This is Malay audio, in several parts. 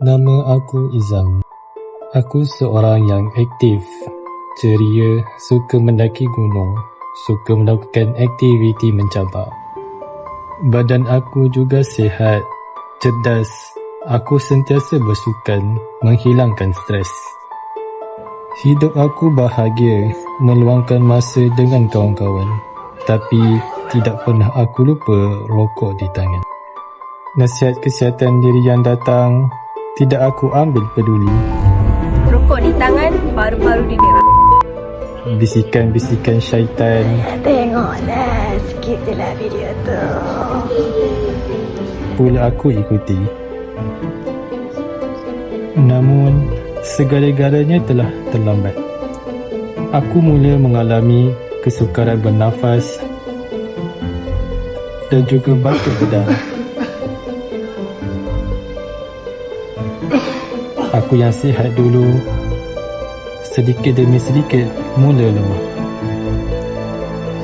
Nama aku Izam. Aku seorang yang aktif, ceria, suka mendaki gunung, suka melakukan aktiviti mencabar. Badan aku juga sihat, cerdas. Aku sentiasa bersukan, menghilangkan stres. Hidup aku bahagia, meluangkan masa dengan kawan-kawan. Tapi tidak pernah aku lupa rokok di tangan. Nasihat kesihatan diri yang datang, tidak aku ambil peduli. Rokok di tangan, paru-paru di derak. Bisikan-bisikan syaitan, Tengoklah sikit je lah video tu. pula aku ikuti. Namun, segala-galanya telah terlambat. Aku mula mengalami kesukaran bernafas dan juga batuk berdarah. Aku yang sihat dulu, sedikit demi sedikit mula lemah.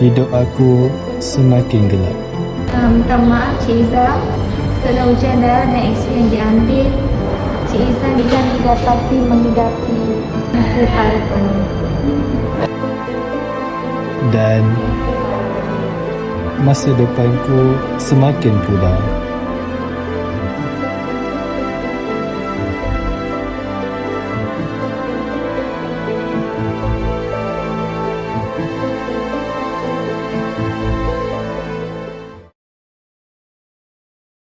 Hidup aku semakin gelap. Minta maaf Cik Izzah, setelah ujian darah dan X-ray yang diambil, Cik Izzah tidak dapati menghidapi masa paru penuh. Dan masa depanku semakin pudar.